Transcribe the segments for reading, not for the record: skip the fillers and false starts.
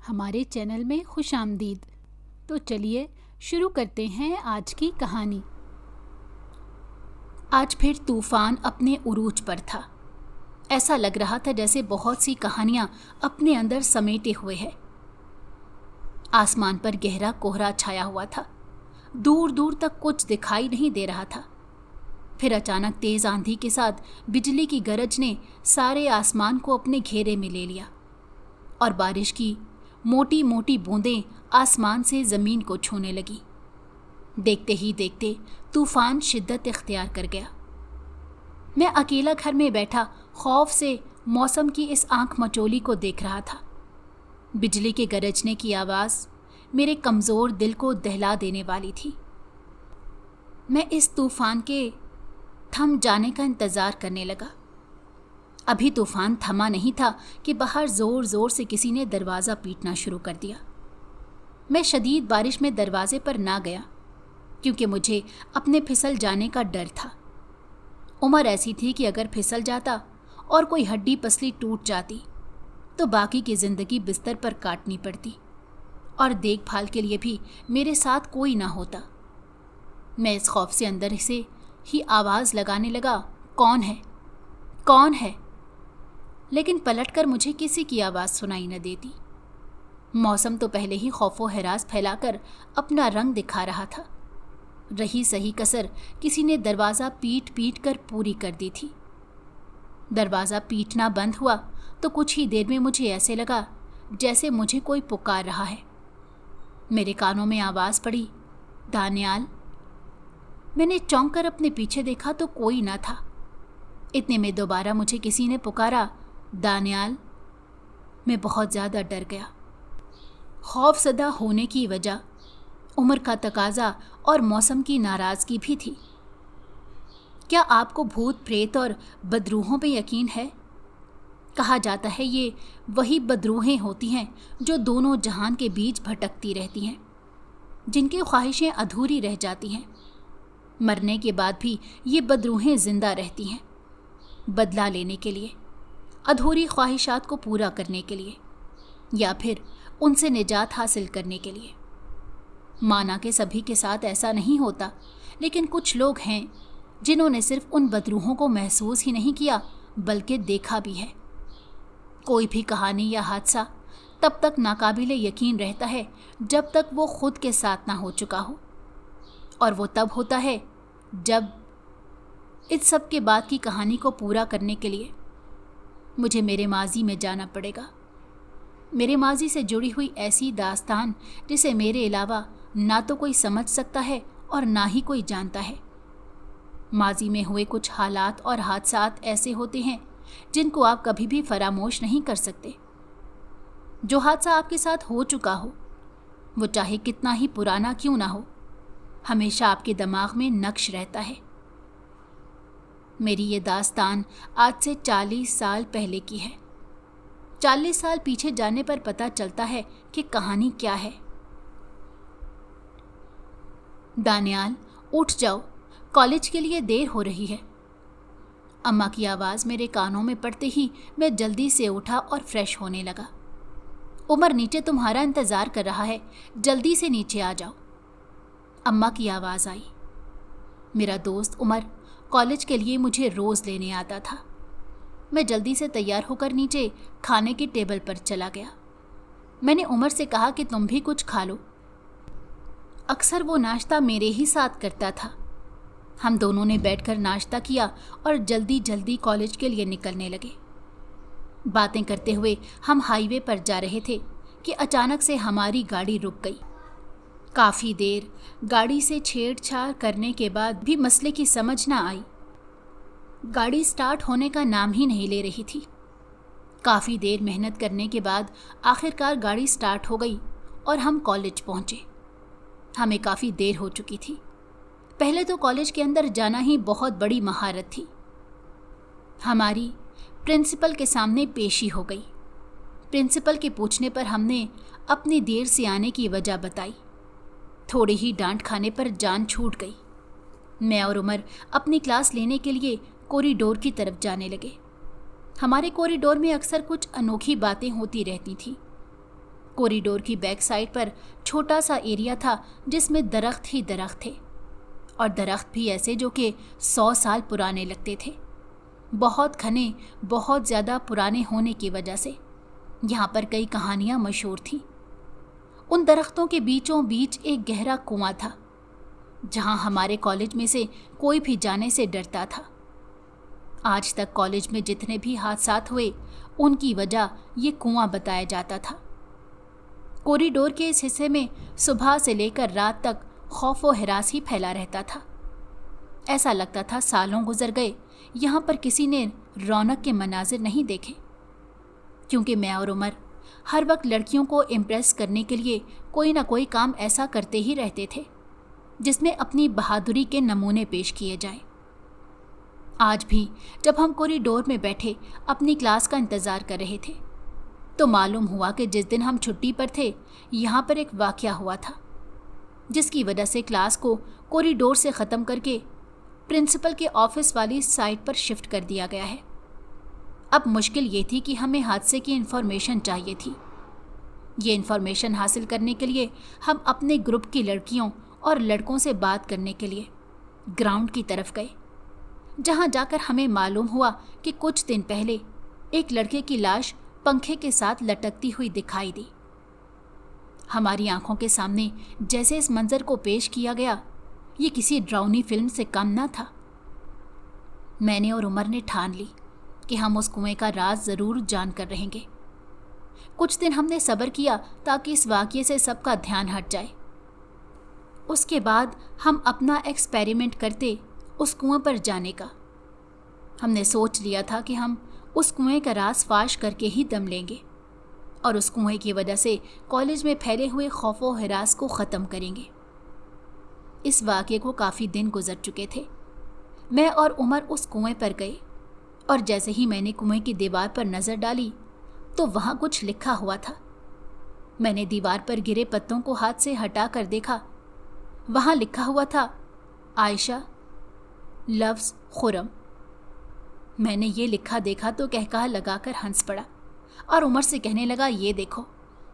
हमारे चैनल में खुश आमदीद। तो चलिए शुरू करते हैं आज की कहानी। आज फिर तूफान अपने उरूज पर था। ऐसा लग रहा था जैसे बहुत सी कहानियां अपने अंदर समेटे हुए है। आसमान पर गहरा कोहरा छाया हुआ था। दूर दूर तक कुछ दिखाई नहीं दे रहा था। फिर अचानक तेज आंधी के साथ बिजली की गरज ने सारे आसमान को अपने घेरे में ले लिया और बारिश की मोटी मोटी बूंदें आसमान से जमीन को छूने लगी। देखते ही देखते तूफान शिद्दत इख्तियार कर गया। मैं अकेला घर में बैठा खौफ से मौसम की इस आंख मचोली को देख रहा था। बिजली के गरजने की आवाज़ मेरे कमज़ोर दिल को दहला देने वाली थी। मैं इस तूफान के थम जाने का इंतज़ार करने लगा। अभी तूफान थमा नहीं था कि बाहर ज़ोर ज़ोर से किसी ने दरवाज़ा पीटना शुरू कर दिया। मैं शदीद बारिश में दरवाजे पर ना गया क्योंकि मुझे अपने फिसल जाने का डर था। उम्र ऐसी थी कि अगर फिसल जाता और कोई हड्डी पसली टूट जाती तो बाकी की ज़िंदगी बिस्तर पर काटनी पड़ती और देखभाल के लिए भी मेरे साथ कोई ना होता। मैं इस खौफ से अंदर से ही आवाज़ लगाने लगा, कौन है, कौन है? लेकिन पलटकर मुझे किसी की आवाज़ सुनाई न देती। मौसम तो पहले ही खौफो हरास फैलाकर अपना रंग दिखा रहा था। रही सही कसर किसी ने दरवाज़ा पीट पीट कर पूरी कर दी थी। दरवाज़ा पीटना बंद हुआ तो कुछ ही देर में मुझे ऐसे लगा जैसे मुझे कोई पुकार रहा है। मेरे कानों में आवाज़ पड़ी, दानियाल। मैंने चौंक कर अपने पीछे देखा तो कोई ना था। इतने में दोबारा मुझे किसी ने पुकारा, दानियाल। मैं बहुत ज़्यादा डर गया। खौफज़दा होने की वजह उम्र का तकाजा और मौसम की नाराज़गी भी थी। क्या आपको भूत प्रेत और बदरूहों पे यकीन है? कहा जाता है ये वही बदरूहें होती हैं जो दोनों जहान के बीच भटकती रहती हैं, जिनकी ख्वाहिशें अधूरी रह जाती हैं। मरने के बाद भी ये बदरूहें जिंदा रहती हैं, बदला लेने के लिए, अधूरी ख्वाहिशात को पूरा करने के लिए या फिर उनसे निजात हासिल करने के लिए। माना कि सभी के साथ ऐसा नहीं होता, लेकिन कुछ लोग हैं जिन्होंने सिर्फ उन बदरूहों को महसूस ही नहीं किया बल्कि देखा भी है। कोई भी कहानी या हादसा तब तक नाकाबिले यकीन रहता है जब तक वो खुद के साथ ना हो चुका हो, और वो तब होता है जब इस सब के बाद की कहानी को पूरा करने के लिए मुझे मेरे माजी में जाना पड़ेगा। मेरे माजी से जुड़ी हुई ऐसी दास्तान जिसे मेरे अलावा ना तो कोई समझ सकता है और ना ही कोई जानता है। माजी में हुए कुछ हालात और हादसात ऐसे होते हैं जिनको आप कभी भी फरामोश नहीं कर सकते। जो हादसा आपके साथ हो चुका हो, वो चाहे कितना ही पुराना क्यों ना हो, हमेशा आपके दिमाग में नक्श रहता है। मेरी ये दास्तान आज से 40 साल पहले की है। 40 साल पीछे जाने पर पता चलता है कि कहानी क्या है। दानियाल, उठ जाओ, कॉलेज के लिए देर हो रही है। अम्मा की आवाज़ मेरे कानों में पड़ते ही मैं जल्दी से उठा और फ्रेश होने लगा। उमर नीचे तुम्हारा इंतज़ार कर रहा है, जल्दी से नीचे आ जाओ। अम्मा की आवाज़ आई। मेरा दोस्त उमर कॉलेज के लिए मुझे रोज़ लेने आता था। मैं जल्दी से तैयार होकर नीचे खाने की टेबल पर चला गया। मैंने उमर से कहा कि तुम भी कुछ खा लो। अक्सर वो नाश्ता मेरे ही साथ करता था। हम दोनों ने बैठकर नाश्ता किया और जल्दी जल्दी कॉलेज के लिए निकलने लगे। बातें करते हुए हम हाईवे पर जा रहे थे कि अचानक से हमारी गाड़ी रुक गई। काफ़ी देर गाड़ी से छेड़छाड़ करने के बाद भी मसले की समझ ना आई। गाड़ी स्टार्ट होने का नाम ही नहीं ले रही थी। काफ़ी देर मेहनत करने के बाद आखिरकार गाड़ी स्टार्ट हो गई और हम कॉलेज पहुँचे। हमें काफ़ी देर हो चुकी थी। पहले तो कॉलेज के अंदर जाना ही बहुत बड़ी महारत थी। हमारी प्रिंसिपल के सामने पेशी हो गई। प्रिंसिपल के पूछने पर हमने अपनी देर से आने की वजह बताई। थोड़ी ही डांट खाने पर जान छूट गई। मैं और उमर अपनी क्लास लेने के लिए कॉरिडोर की तरफ जाने लगे। हमारे कॉरिडोर में अक्सर कुछ अनोखी बातें होती रहती थी। कॉरिडोर की बैक साइड पर छोटा सा एरिया था जिसमें दरख्त ही दरख्त थे, और दरख्त भी ऐसे जो कि 100 साल पुराने लगते थे। बहुत घने, बहुत ज़्यादा पुराने होने की वजह से यहाँ पर कई कहानियाँ मशहूर थीं। उन दरख्तों के बीचों बीच एक गहरा कुआं था जहाँ हमारे कॉलेज में से कोई भी जाने से डरता था। आज तक कॉलेज में जितने भी हादसात हुए उनकी वजह ये कुआं बताया जाता था। कॉरिडोर के इस हिस्से में सुबह से लेकर रात तक खौफ व हिरास ही फैला रहता था। ऐसा लगता था सालों गुजर गए, यहाँ पर किसी ने रौनक के मनाजिर नहीं देखे, क्योंकि मैं और उमर हर वक्त लड़कियों को इम्प्रेस करने के लिए कोई ना कोई काम ऐसा करते ही रहते थे जिसमें अपनी बहादुरी के नमूने पेश किए जाएं। आज भी जब हम कॉरिडोर में बैठे अपनी क्लास का इंतज़ार कर रहे थे तो मालूम हुआ कि जिस दिन हम छुट्टी पर थे यहाँ पर एक वाक़या हुआ था, जिसकी वजह से क्लास को कॉरिडोर से ख़त्म करके प्रिंसिपल के ऑफिस वाली साइट पर शिफ्ट कर दिया गया है। अब मुश्किल ये थी कि हमें हादसे की इन्फॉर्मेशन चाहिए थी। ये इन्फॉर्मेशन हासिल करने के लिए हम अपने ग्रुप की लड़कियों और लड़कों से बात करने के लिए ग्राउंड की तरफ गए, जहाँ जाकर हमें मालूम हुआ कि कुछ दिन पहले एक लड़के की लाश पंखे के साथ लटकती हुई दिखाई दी। हमारी आंखों के सामने जैसे इस मंजर को पेश किया गया, ये किसी डरावनी फिल्म से कम ना था। मैंने और उमर ने ठान ली कि हम उस कुएं का राज ज़रूर जान कर रहेंगे। कुछ दिन हमने सब्र किया ताकि इस वाक़ये से सबका ध्यान हट जाए। उसके बाद हम अपना एक्सपेरिमेंट करते उस कुएं पर जाने का। हमने सोच लिया था कि हम उस कुएं का राज फाश करके ही दम लेंगे और उस कुएं की वजह से कॉलेज में फैले हुए खौफ व हिरास को ख़त्म करेंगे। इस वाक़ये को काफ़ी दिन गुजर चुके थे। मैं और उमर उस कुएं पर गए और जैसे ही मैंने कुएं की दीवार पर नज़र डाली तो वहाँ कुछ लिखा हुआ था। मैंने दीवार पर गिरे पत्तों को हाथ से हटा कर देखा। वहाँ लिखा हुआ था, आयशा लव्स खुरम। मैंने ये लिखा देखा तो कहकहा लगाकर हंस पड़ा और उमर से कहने लगा, ये देखो,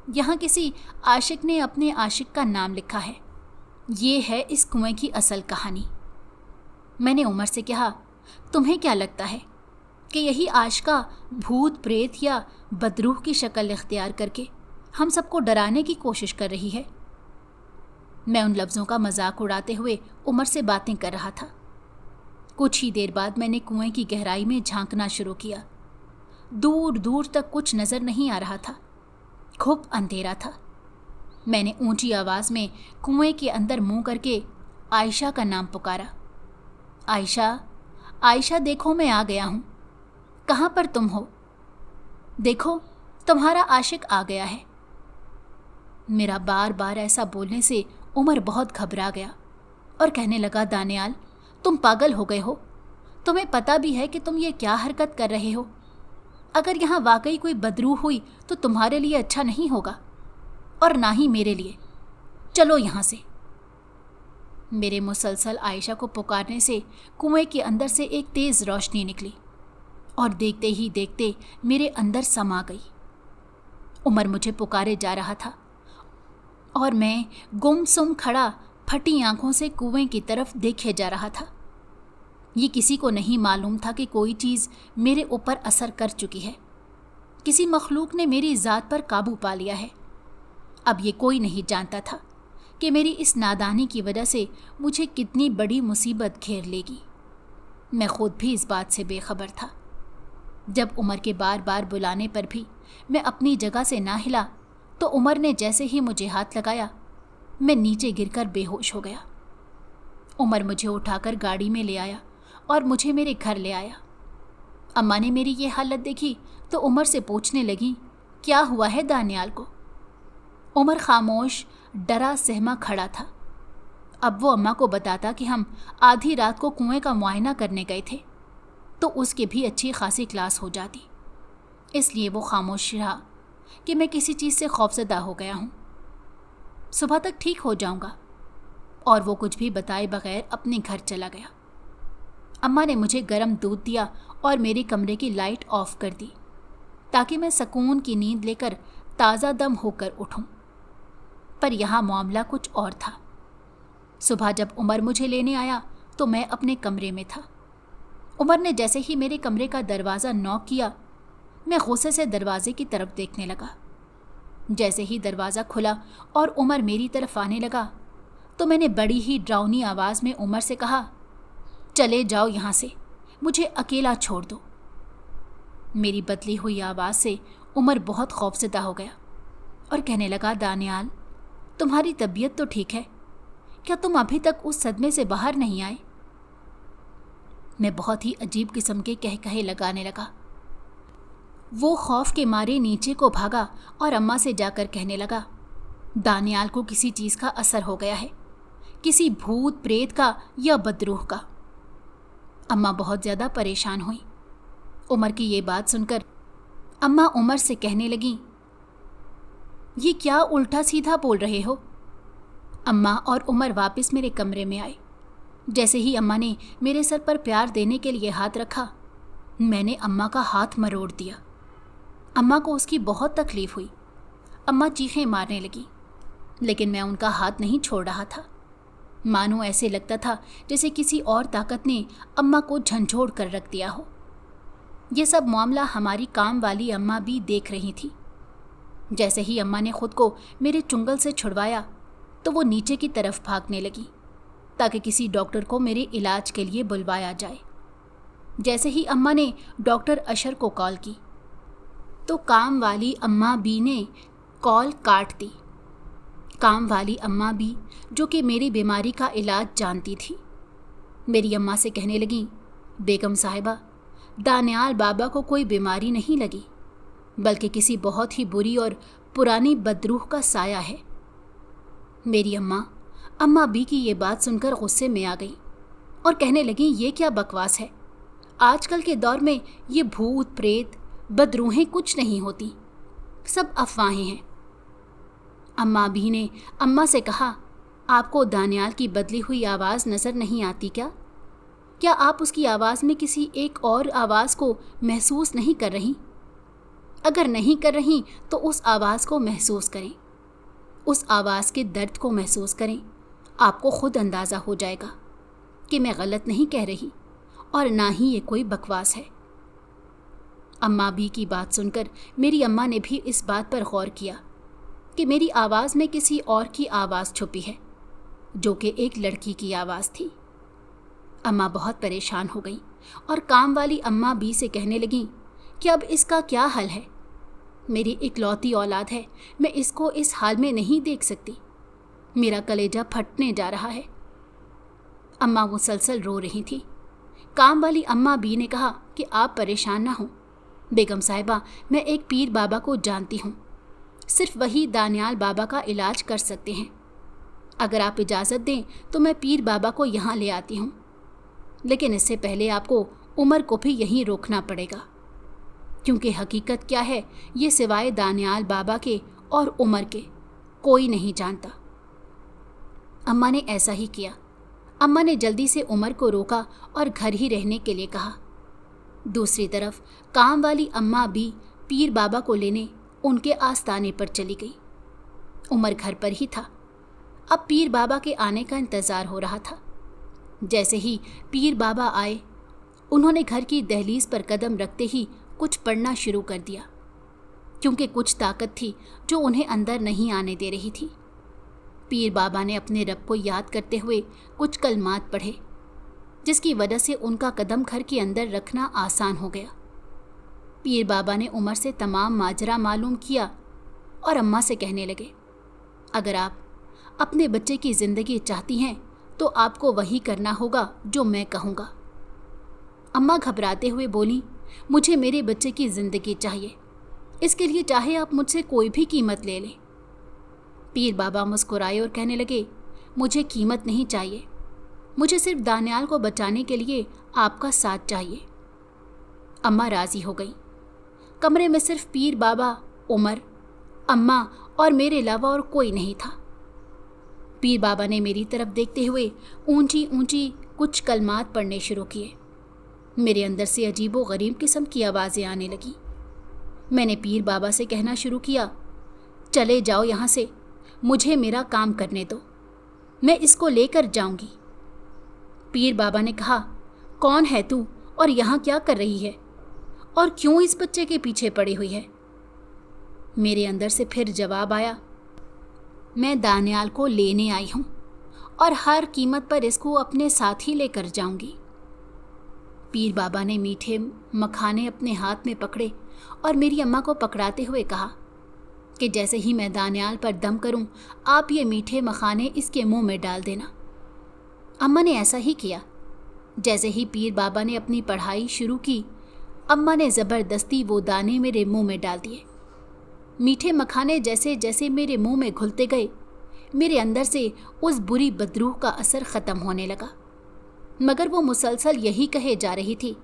यहाँ किसी आशिक ने अपने आशिक का नाम लिखा है। ये है इस कुएं की असल कहानी। मैंने उमर से कहा, तुम्हें क्या लगता है कि यही आशिका भूत प्रेत या बदरूह की शक्ल इख्तियार करके हम सबको डराने की कोशिश कर रही है? मैं उन लफ्ज़ों का मजाक उड़ाते हुए उमर से बातें कर रहा था। कुछ ही देर बाद मैंने कुएं की गहराई में झांकना शुरू किया। दूर दूर तक कुछ नज़र नहीं आ रहा था, खूब अंधेरा था। मैंने ऊंची आवाज़ में कुएं के अंदर मुंह करके आयशा का नाम पुकारा। आयशा, आयशा, देखो मैं आ गया हूँ। कहाँ पर तुम हो? देखो, तुम्हारा आशिक आ गया है। मेरा बार बार ऐसा बोलने से उमर बहुत घबरा गया और कहने लगा, दानियाल, तुम पागल हो गए हो? तुम्हें पता भी है कि तुम ये क्या हरकत कर रहे हो? अगर यहाँ वाकई कोई बदरूह हुई तो तुम्हारे लिए अच्छा नहीं होगा और ना ही मेरे लिए। चलो यहाँ से। मेरे मुसलसल आयशा को पुकारने से कुएं के अंदर से एक तेज़ रोशनी निकली और देखते ही देखते मेरे अंदर समा गई। उमर मुझे पुकारे जा रहा था और मैं गुमसुम खड़ा फटी आंखों से कुएं की तरफ देखे जा रहा था। ये किसी को नहीं मालूम था कि कोई चीज़ मेरे ऊपर असर कर चुकी है। किसी मखलूक ने मेरी ज़ात पर काबू पा लिया है। अब ये कोई नहीं जानता था कि मेरी इस नादानी की वजह से मुझे कितनी बड़ी मुसीबत घेर लेगी। मैं खुद भी इस बात से बेखबर था। जब उमर के बार बार बुलाने पर भी मैं अपनी जगह से ना हिला तो उमर ने जैसे ही मुझे हाथ लगाया, मैं नीचे गिरकर बेहोश हो गया। उमर मुझे उठाकर गाड़ी में ले आया और मुझे मेरे घर ले आया। अम्मा ने मेरी ये हालत देखी तो उमर से पूछने लगी, क्या हुआ है दानियाल को? उमर खामोश डरा सहमा खड़ा था। अब वो अम्मा को बताता कि हम आधी रात को कुएं का मुआयना करने गए थे तो उसकी भी अच्छी खासी क्लास हो जाती। इसलिए वो खामोश रहा कि मैं किसी चीज़ से खौफजदा हो गया हूँ, सुबह तक ठीक हो जाऊँगा। और वो कुछ भी बताए बगैर अपने घर चला गया। अम्मा ने मुझे गर्म दूध दिया और मेरे कमरे की लाइट ऑफ कर दी ताकि मैं सुकून की नींद लेकर ताज़ा दम होकर उठूं। पर यहाँ मामला कुछ और था। सुबह जब उमर मुझे लेने आया तो मैं अपने कमरे में था। उमर ने जैसे ही मेरे कमरे का दरवाज़ा नॉक किया, मैं गुस्से से दरवाजे की तरफ देखने लगा। जैसे ही दरवाज़ा खुला और उमर मेरी तरफ आने लगा तो मैंने बड़ी ही डरावनी आवाज़ में उमर से कहा, चले जाओ यहाँ से, मुझे अकेला छोड़ दो। मेरी बदली हुई आवाज़ से उमर बहुत खौफज़दा हो गया और कहने लगा, दानियाल, तुम्हारी तबीयत तो ठीक है, क्या तुम अभी तक उस सदमे से बाहर नहीं आए? मैं बहुत ही अजीब किस्म के कह कहे लगाने लगा। वो खौफ के मारे नीचे को भागा और अम्मा से जाकर कहने लगा, दानियाल को किसी चीज़ का असर हो गया है, किसी भूत प्रेत का या बदरूह का। अम्मा बहुत ज़्यादा परेशान हुई। उमर की ये बात सुनकर अम्मा उमर से कहने लगी, ये क्या उल्टा सीधा बोल रहे हो? अम्मा और उमर वापस मेरे कमरे में आए। जैसे ही अम्मा ने मेरे सर पर प्यार देने के लिए हाथ रखा, मैंने अम्मा का हाथ मरोड़ दिया। अम्मा को उसकी बहुत तकलीफ हुई। अम्मा चीखें मारने लगी, लेकिन मैं उनका हाथ नहीं छोड़ रहा था। मानो ऐसे लगता था जैसे किसी और ताकत ने अम्मा को झंझोड़ कर रख दिया हो। ये सब मामला हमारी काम वाली अम्मा भी देख रही थी। जैसे ही अम्मा ने खुद को मेरे चुंगल से छुड़वाया तो वो नीचे की तरफ भागने लगी ताकि किसी डॉक्टर को मेरे इलाज के लिए बुलवाया जाए। जैसे ही अम्मा ने डॉक्टर अशर को कॉल की तो काम वाली अम्मा बी ने कॉल काट दी। काम वाली अम्मा बी, जो कि मेरी बीमारी का इलाज जानती थी, मेरी अम्मा से कहने लगी, बेगम साहिबा, दानियाल बाबा को कोई बीमारी नहीं लगी, बल्कि किसी बहुत ही बुरी और पुरानी बदरूह का साया है। मेरी अम्मा बी की ये बात सुनकर गुस्से में आ गई और कहने लगी, ये क्या बकवास है? आजकल के दौर में ये भूत प्रेत बदरूहें कुछ नहीं होती, सब अफवाहें हैं। अम्मा बी ने अम्मा से कहा, आपको दानियाल की बदली हुई आवाज़ नज़र नहीं आती क्या? क्या आप उसकी आवाज़ में किसी एक और आवाज़ को महसूस नहीं कर रही? अगर नहीं कर रही तो उस आवाज़ को महसूस करें, उस आवाज़ के दर्द को महसूस करें। आपको खुद अंदाज़ा हो जाएगा कि मैं गलत नहीं कह रही और ना ही ये कोई बकवास है। अम्मा बी की बात सुनकर मेरी अम्मा ने भी इस बात पर गौर किया कि मेरी आवाज़ में किसी और की आवाज़ छुपी है, जो कि एक लड़की की आवाज़ थी। अम्मा बहुत परेशान हो गई और काम वाली अम्मा बी से कहने लगी कि अब इसका क्या हल है? मेरी इकलौती औलाद है, मैं इसको इस हाल में नहीं देख सकती, मेरा कलेजा फटने जा रहा है। अम्मा मुसलसल रो रही थी। काम वाली अम्मा बी ने कहा कि आप परेशान ना हो बेगम साहिबा, मैं एक पीर बाबा को जानती हूँ, सिर्फ वही दानियाल बाबा का इलाज कर सकते हैं। अगर आप इजाज़त दें तो मैं पीर बाबा को यहाँ ले आती हूँ, लेकिन इससे पहले आपको उमर को भी यहीं रोकना पड़ेगा, क्योंकि हकीकत क्या है ये सिवाय दानियाल बाबा के और उमर के कोई नहीं जानता। अम्मा ने ऐसा ही किया। अम्मा ने जल्दी से उमर को रोका और घर ही रहने के लिए कहा। दूसरी तरफ काम वाली अम्मा भी पीर बाबा को लेने उनके आस्ताने पर चली गई। उमर घर पर ही था। अब पीर बाबा के आने का इंतज़ार हो रहा था। जैसे ही पीर बाबा आए, उन्होंने घर की दहलीज पर कदम रखते ही कुछ पढ़ना शुरू कर दिया, क्योंकि कुछ ताकत थी जो उन्हें अंदर नहीं आने दे रही थी। पीर बाबा ने अपने रब को याद करते हुए कुछ कलमात पढ़े, जिसकी वजह से उनका कदम घर के अंदर रखना आसान हो गया। पीर बाबा ने उमर से तमाम माजरा मालूम किया और अम्मा से कहने लगे, अगर आप अपने बच्चे की ज़िंदगी चाहती हैं तो आपको वही करना होगा जो मैं कहूँगा। अम्मा घबराते हुए बोली, मुझे मेरे बच्चे की ज़िंदगी चाहिए, इसके लिए चाहे आप मुझसे कोई भी कीमत ले लें। पीर बाबा मुस्कुराए और कहने लगे, मुझे कीमत नहीं चाहिए, मुझे सिर्फ दानियाल को बचाने के लिए आपका साथ चाहिए। अम्मा राज़ी हो गई। कमरे में सिर्फ पीर बाबा, उमर, अम्मा और मेरे अलावा और कोई नहीं था। पीर बाबा ने मेरी तरफ देखते हुए ऊंची ऊंची कुछ कलमात पढ़ने शुरू किए। मेरे अंदर से अजीबो गरीब किस्म की आवाज़ें आने लगी। मैंने पीर बाबा से कहना शुरू किया, चले जाओ यहाँ से, मुझे मेरा काम करने दो, मैं इसको लेकर जाऊंगी। पीर बाबा ने कहा, कौन है तू और यहाँ क्या कर रही है, और क्यों इस बच्चे के पीछे पड़ी हुई है? मेरे अंदर से फिर जवाब आया, मैं दानियाल को लेने आई हूँ और हर कीमत पर इसको अपने साथ ही लेकर जाऊंगी। पीर बाबा ने मीठे मखाने अपने हाथ में पकड़े और मेरी अम्मा को पकड़ाते हुए कहा कि जैसे ही मैं दानियाल पर दम करूं, आप ये मीठे मखाने इसके मुंह में डाल देना। अम्मा ने ऐसा ही किया। जैसे ही पीर बाबा ने अपनी पढ़ाई शुरू की, अम्मा ने ज़बरदस्ती वो दाने मेरे मुंह में डाल दिए। मीठे मखाने जैसे जैसे मेरे मुंह में घुलते गए, मेरे अंदर से उस बुरी बदरूह का असर ख़त्म होने लगा। मगर वो मुसलसल यही कहे जा रही थी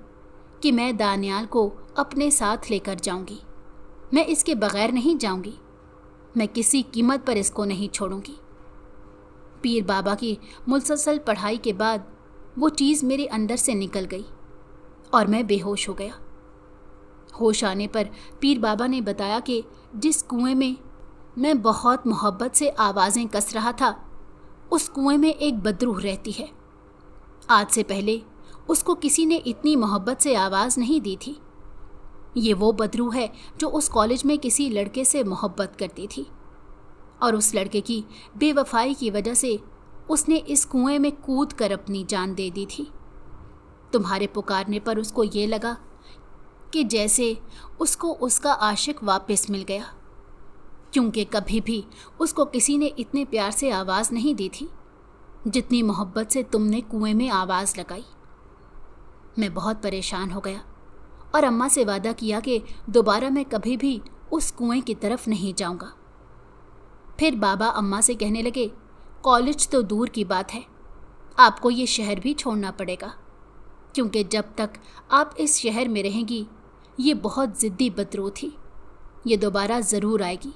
कि मैं दानियाल को अपने साथ लेकर जाऊंगी, मैं इसके बगैर नहीं जाऊंगी, मैं किसी कीमत पर इसको नहीं छोड़ूंगी। पीर बाबा की मुसलसल पढ़ाई के बाद वो चीज़ मेरे अंदर से निकल गई और मैं बेहोश हो गया। होश आने पर पीर बाबा ने बताया कि जिस कुएं में मैं बहुत मोहब्बत से आवाज़ें कस रहा था, उस कुएं में एक बदरूह रहती है। आज से पहले उसको किसी ने इतनी मोहब्बत से आवाज़ नहीं दी थी। ये वो बदरूह है जो उस कॉलेज में किसी लड़के से मोहब्बत करती थी और उस लड़के की बेवफाई की वजह से उसने इस कुएं में कूद कर अपनी जान दे दी थी। तुम्हारे पुकारने पर उसको ये लगा कि जैसे उसको उसका आशिक वापस मिल गया, क्योंकि कभी भी उसको किसी ने इतने प्यार से आवाज़ नहीं दी थी जितनी मोहब्बत से तुमने कुएं में आवाज़ लगाई। मैं बहुत परेशान हो गया और अम्मा से वादा किया कि दोबारा मैं कभी भी उस कुएं की तरफ नहीं जाऊंगा। फिर बाबा अम्मा से कहने लगे, कॉलेज तो दूर की बात है, आपको ये शहर भी छोड़ना पड़ेगा, क्योंकि जब तक आप इस शहर में रहेंगी, ये बहुत ज़िद्दी बदरूह थी, ये दोबारा ज़रूर आएगी।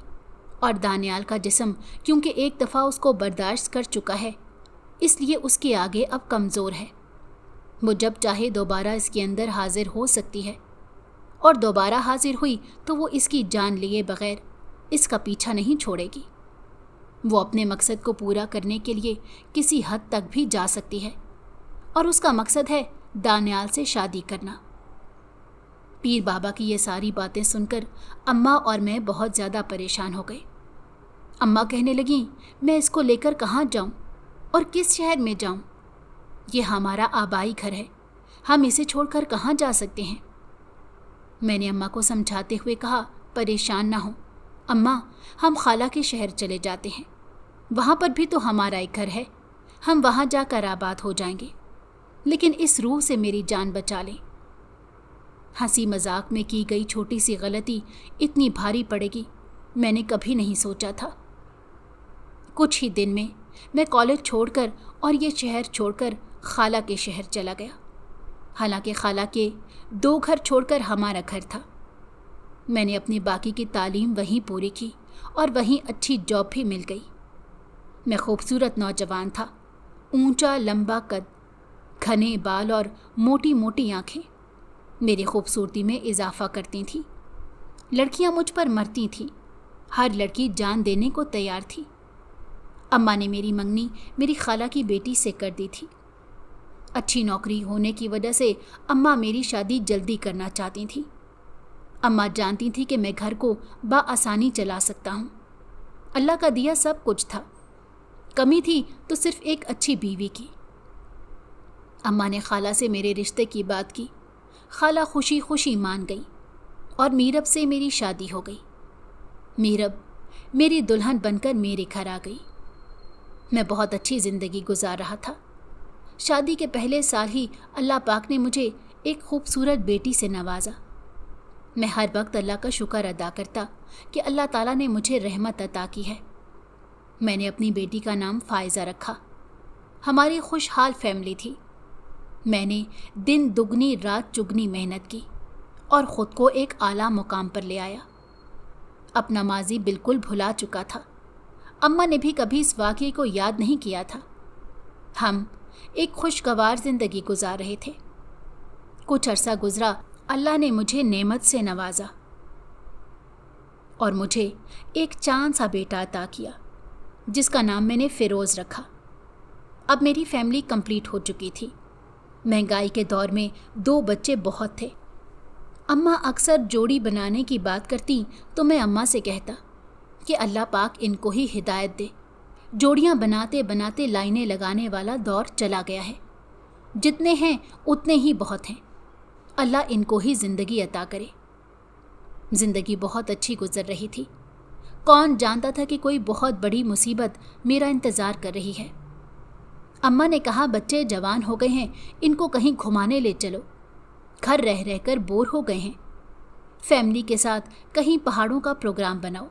और दानियाल का जिस्म क्योंकि एक दफ़ा उसको बर्दाश्त कर चुका है, इसलिए उसके आगे अब कमज़ोर है। वो जब चाहे दोबारा इसके अंदर हाजिर हो सकती है, और दोबारा हाजिर हुई तो वो इसकी जान लिए बग़ैर इसका पीछा नहीं छोड़ेगी। वो अपने मकसद को पूरा करने के लिए किसी हद तक भी जा सकती है, और उसका मकसद है दानियाल से शादी करना। पीर बाबा की ये सारी बातें सुनकर अम्मा और मैं बहुत ज़्यादा परेशान हो गए। अम्मा कहने लगीं, मैं इसको लेकर कहाँ जाऊँ और किस शहर में जाऊँ? ये हमारा आबाई घर है, हम इसे छोड़कर कहाँ जा सकते हैं? मैंने अम्मा को समझाते हुए कहा, परेशान ना हो अम्मा, हम खाला के शहर चले जाते हैं, वहाँ पर भी तो हमारा एक घर है, हम वहाँ जाकर आबाद हो जाएंगे, लेकिन इस रूह से मेरी जान बचा लें। हंसी मजाक में की गई छोटी सी गलती इतनी भारी पड़ेगी मैंने कभी नहीं सोचा था। कुछ ही दिन में मैं कॉलेज छोड़कर और ये शहर छोड़कर खाला के शहर चला गया। हालांकि खाला के 2 घर छोड़कर हमारा घर था। मैंने अपनी बाकी की तालीम वहीं पूरी की और वहीं अच्छी जॉब भी मिल गई। मैं खूबसूरत नौजवान था, ऊंचा लंबा कद, घने बाल और मोटी मोटी आँखें मेरी खूबसूरती में इजाफा करती थीं। लड़कियां मुझ पर मरती थीं, हर लड़की जान देने को तैयार थी। अम्मा ने मेरी मंगनी मेरी खाला की बेटी से कर दी थी। अच्छी नौकरी होने की वजह से अम्मा मेरी शादी जल्दी करना चाहती थी। अम्मा जानती थी कि मैं घर को बाआसानी चला सकता हूँ। अल्लाह का दिया सब कुछ था, कमी थी तो सिर्फ एक अच्छी बीवी की। अम्मा ने खाला से मेरे रिश्ते की बात की। खाला खुशी खुशी मान गई और मीरब से मेरी शादी हो गई। मीरब मेरी दुल्हन बनकर मेरे घर आ गई। मैं बहुत अच्छी ज़िंदगी गुजार रहा था। शादी के पहले साल ही अल्लाह पाक ने मुझे एक खूबसूरत बेटी से नवाजा। मैं हर वक्त अल्लाह का शुक्र अदा करता कि अल्लाह ताला ने मुझे रहमत अता की है। मैंने अपनी बेटी का नाम फ़ायज़ा रखा। हमारी खुशहाल फैमिली थी। मैंने दिन दुगनी रात चुगनी मेहनत की और ख़ुद को एक आला मुकाम पर ले आया। अपना माजी बिल्कुल भुला चुका था। अम्मा ने भी कभी इस वाक़ये को याद नहीं किया था। हम एक खुशगवार ज़िंदगी गुजार रहे थे। कुछ अरसा गुजरा, अल्लाह ने मुझे नेमत से नवाजा और मुझे एक चांद सा बेटा अता किया, जिसका नाम मैंने फिरोज़ रखा। अब मेरी फैमिली कंप्लीट हो चुकी थी। महंगाई के दौर में 2 बच्चे बहुत थे। अम्मा अक्सर जोड़ी बनाने की बात करती तो मैं अम्मा से कहता कि अल्लाह पाक इनको ही हिदायत दे। जोड़ियां बनाते बनाते लाइनें लगाने वाला दौर चला गया है। जितने हैं उतने ही बहुत हैं। अल्लाह इनको ही ज़िंदगी अता करे। ज़िंदगी बहुत अच्छी गुजर रही थी। कौन जानता था कि कोई बहुत बड़ी मुसीबत मेरा इंतज़ार कर रही है। अम्मा ने कहा, बच्चे जवान हो गए हैं, इनको कहीं घुमाने ले चलो। घर रह रहकर बोर हो गए हैं, फैमिली के साथ कहीं पहाड़ों का प्रोग्राम बनाओ।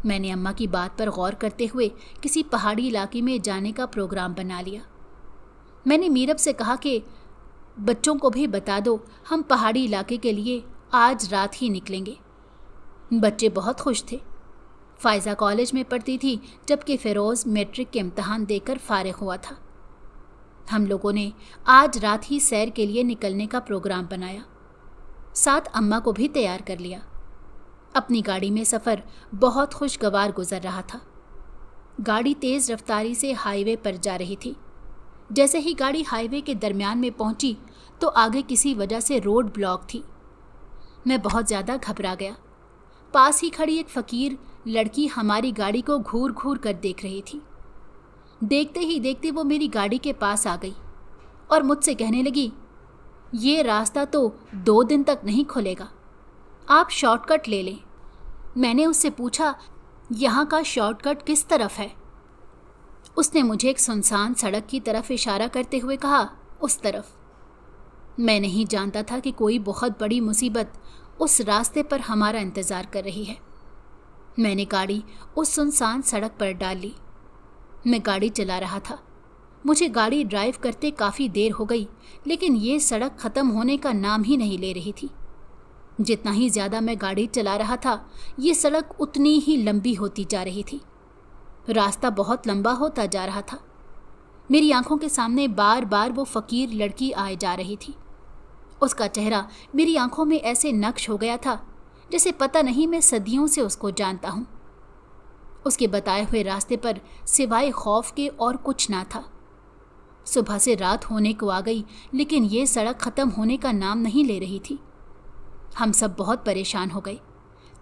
मैंने अम्मा की बात पर गौर करते हुए किसी पहाड़ी इलाके में जाने का प्रोग्राम बना लिया। मैंने मीरब से कहा कि बच्चों को भी बता दो, हम पहाड़ी इलाके के लिए आज रात ही निकलेंगे। बच्चे बहुत खुश थे। फ़ायज़ा कॉलेज में पढ़ती थी, जबकि फ़िरोज़ मैट्रिक के इम्तहान देकर फ़ारिग हुआ था। हम लोगों ने आज रात ही सैर के लिए निकलने का प्रोग्राम बनाया। साथ अम्मा को भी तैयार कर लिया। अपनी गाड़ी में सफ़र बहुत खुशगवार गुजर रहा था। गाड़ी तेज़ रफ्तारी से हाईवे पर जा रही थी। जैसे ही गाड़ी हाईवे के दरमियान में पहुंची तो आगे किसी वजह से रोड ब्लॉक थी। मैं बहुत ज़्यादा घबरा गया। पास ही खड़ी एक फ़कीर लड़की हमारी गाड़ी को घूर घूर कर देख रही थी। देखते ही देखते वो मेरी गाड़ी के पास आ गई और मुझसे कहने लगी, ये रास्ता तो 2 दिन तक नहीं खुलेगा, आप शॉर्टकट ले लें। मैंने उससे पूछा, यहाँ का शॉर्टकट किस तरफ है? उसने मुझे एक सुनसान सड़क की तरफ इशारा करते हुए कहा, उस तरफ। मैं नहीं जानता था कि कोई बहुत बड़ी मुसीबत उस रास्ते पर हमारा इंतज़ार कर रही है। मैंने गाड़ी उस सुनसान सड़क पर डाल ली। मैं गाड़ी चला रहा था। मुझे गाड़ी ड्राइव करते काफ़ी देर हो गई, लेकिन ये सड़क ख़त्म होने का नाम ही नहीं ले रही थी। जितना ही ज़्यादा मैं गाड़ी चला रहा था, ये सड़क उतनी ही लंबी होती जा रही थी। रास्ता बहुत लंबा होता जा रहा था। मेरी आंखों के सामने बार बार वो फ़कीर लड़की आए जा रही थी। उसका चेहरा मेरी आंखों में ऐसे नक्श हो गया था जैसे पता नहीं मैं सदियों से उसको जानता हूँ। उसके बताए हुए रास्ते पर सिवाय खौफ के और कुछ ना था। सुबह से रात होने को आ गई, लेकिन ये सड़क ख़त्म होने का नाम नहीं ले रही थी। हम सब बहुत परेशान हो गए।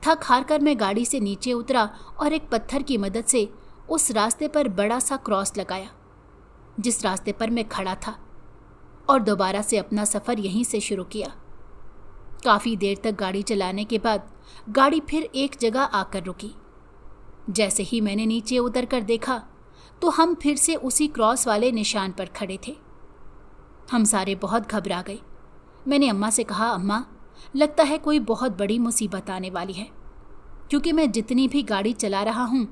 थक हार कर मैं गाड़ी से नीचे उतरा और एक पत्थर की मदद से उस रास्ते पर बड़ा सा क्रॉस लगाया जिस रास्ते पर मैं खड़ा था, और दोबारा से अपना सफ़र यहीं से शुरू किया। काफ़ी देर तक गाड़ी चलाने के बाद गाड़ी फिर एक जगह आकर रुकी। जैसे ही मैंने नीचे उतर कर देखा तो हम फिर से उसी क्रॉस वाले निशान पर खड़े थे। हम सारे बहुत घबरा गए। मैंने अम्मा से कहा, अम्मा, लगता है कोई बहुत बड़ी मुसीबत आने वाली है, क्योंकि मैं जितनी भी गाड़ी चला रहा हूँ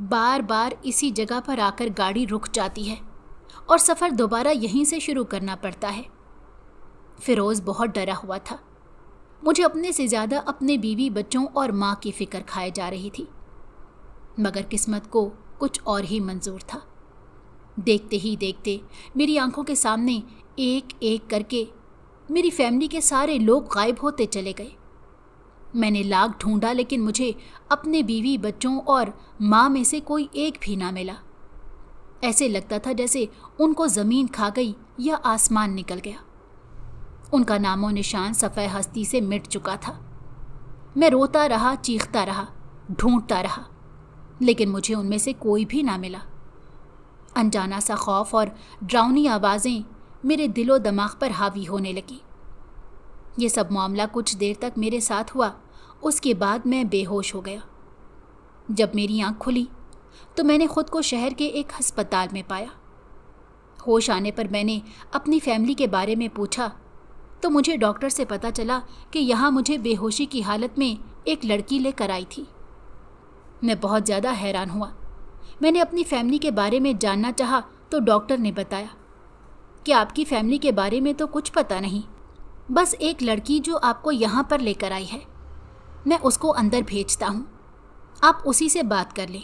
बार बार इसी जगह पर आकर गाड़ी रुक जाती है और सफ़र दोबारा यहीं से शुरू करना पड़ता है। फिरोज़ बहुत डरा हुआ था। मुझे अपने से ज़्यादा अपने बीवी बच्चों और माँ की फ़िक्र खाए जा रही थी, मगर किस्मत को कुछ और ही मंजूर था। देखते ही देखते मेरी आंखों के सामने एक एक करके मेरी फैमिली के सारे लोग गायब होते चले गए। मैंने लाख ढूंढा, लेकिन मुझे अपने बीवी बच्चों और माँ में से कोई एक भी ना मिला। ऐसे लगता था जैसे उनको ज़मीन खा गई या आसमान निकल गया। उनका नामो निशान सफ़े हस्ती से मिट चुका था। मैं रोता रहा, चीखता रहा, ढूंढता रहा, लेकिन मुझे उनमें से कोई भी ना मिला। अनजाना सा खौफ और डरावनी आवाज़ें मेरे दिलो दिमाग पर हावी होने लगी। ये सब मामला कुछ देर तक मेरे साथ हुआ। उसके बाद मैं बेहोश हो गया। जब मेरी आँख खुली तो मैंने खुद को शहर के एक अस्पताल में पाया। होश आने पर मैंने अपनी फैमिली के बारे में पूछा तो मुझे डॉक्टर से पता चला कि यहाँ मुझे बेहोशी की हालत में एक लड़की लेकर आई थी। मैं बहुत ज़्यादा हैरान हुआ। मैंने अपनी फैमिली के बारे में जानना चाहा तो डॉक्टर ने बताया कि आपकी फैमिली के बारे में तो कुछ पता नहीं, बस एक लड़की जो आपको यहाँ पर लेकर आई है, मैं उसको अंदर भेजता हूँ, आप उसी से बात कर लें।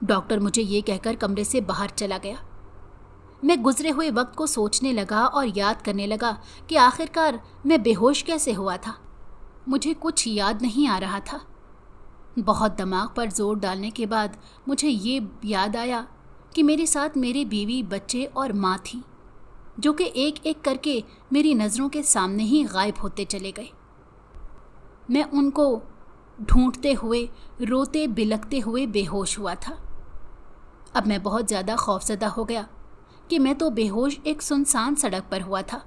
डॉक्टर मुझे ये कहकर कमरे से बाहर चला गया। मैं गुजरे हुए वक्त को सोचने लगा और याद करने लगा कि आखिरकार मैं बेहोश कैसे हुआ था। मुझे कुछ याद नहीं आ रहा था। बहुत दिमाग पर जोर डालने के बाद मुझे ये याद आया कि मेरे साथ मेरे बीवी, बच्चे और माँ थी, जो कि एक एक करके मेरी नज़रों के सामने ही गायब होते चले गए। मैं उनको ढूंढते हुए, रोते बिलखते हुए बेहोश हुआ था। अब मैं बहुत ज़्यादा खौफज़दा हो गया कि मैं तो बेहोश एक सुनसान सड़क पर हुआ था,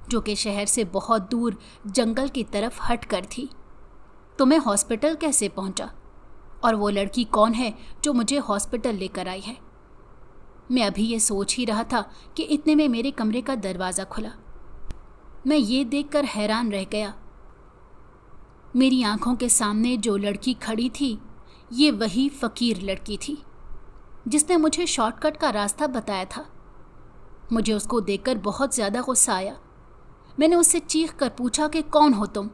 जो कि शहर से बहुत दूर जंगल की तरफ हट कर थी। तो मैं हॉस्पिटल कैसे पहुंचा, और वो लड़की कौन है जो मुझे हॉस्पिटल लेकर आई है? मैं अभी ये सोच ही रहा था कि इतने में मेरे कमरे का दरवाज़ा खुला। मैं ये देखकर हैरान रह गया। मेरी आंखों के सामने जो लड़की खड़ी थी, ये वही फ़कीर लड़की थी जिसने मुझे शॉर्टकट का रास्ता बताया था। मुझे उसको देखकर बहुत ज़्यादा गुस्सा आया। मैंने उससे चीख कर पूछा कि कौन हो तुम,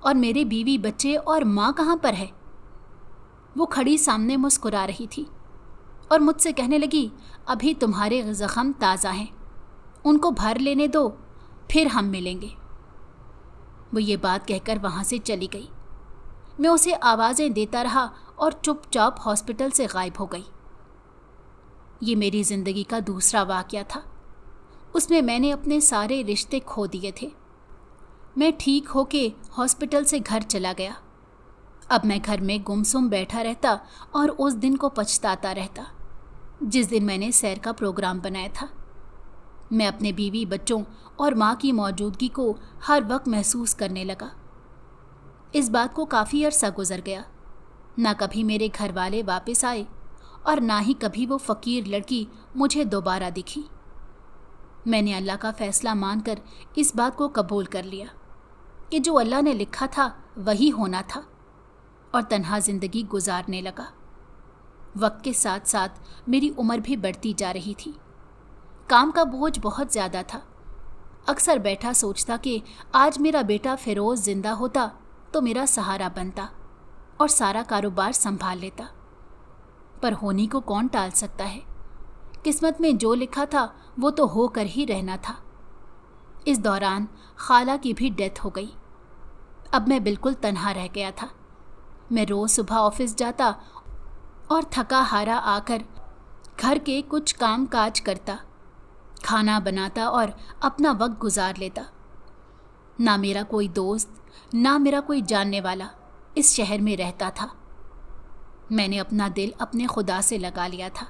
और मेरे बीवी, बच्चे और माँ कहाँ पर है? वो खड़ी सामने मुस्कुरा रही थी और मुझसे कहने लगी, अभी तुम्हारे ज़ख्म ताज़ा हैं, उनको भर लेने दो, फिर हम मिलेंगे। वो ये बात कहकर वहाँ से चली गई। मैं उसे आवाज़ें देता रहा और चुपचाप हॉस्पिटल से गायब हो गई। ये मेरी ज़िंदगी का दूसरा वाक़या था। उसमें मैंने अपने सारे रिश्ते खो दिए थे। मैं ठीक होके हॉस्पिटल से घर चला गया। अब मैं घर में गुमसुम बैठा रहता और उस दिन को पछताता रहता जिस दिन मैंने सैर का प्रोग्राम बनाया था। मैं अपने बीवी, बच्चों और माँ की मौजूदगी को हर वक्त महसूस करने लगा। इस बात को काफ़ी अरसा गुजर गया। ना कभी मेरे घर वाले वापस आए और ना ही कभी वो फ़कीर लड़की मुझे दोबारा दिखी। मैंने अल्लाह का फ़ैसला मानकर इस बात को कबूल कर लिया कि जो अल्लाह ने लिखा था वही होना था, और तन्हा ज़िंदगी गुजारने लगा। वक्त के साथ साथ मेरी उम्र भी बढ़ती जा रही थी। काम का बोझ बहुत ज़्यादा था। अक्सर बैठा सोचता कि आज मेरा बेटा फ़िरोज़ ज़िंदा होता तो मेरा सहारा बनता और सारा कारोबार संभाल लेता। पर होनी को कौन टाल सकता है? किस्मत में जो लिखा था वो तो होकर ही रहना था। इस दौरान खाला की भी डेथ हो गई। अब मैं बिल्कुल तन्हा रह गया था। मैं रोज़ सुबह ऑफिस जाता और थका हारा आकर घर के कुछ काम काज करता, खाना बनाता और अपना वक्त गुजार लेता। ना मेरा कोई दोस्त, ना मेरा कोई जानने वाला इस शहर में रहता था। मैंने अपना दिल अपने खुदा से लगा लिया था।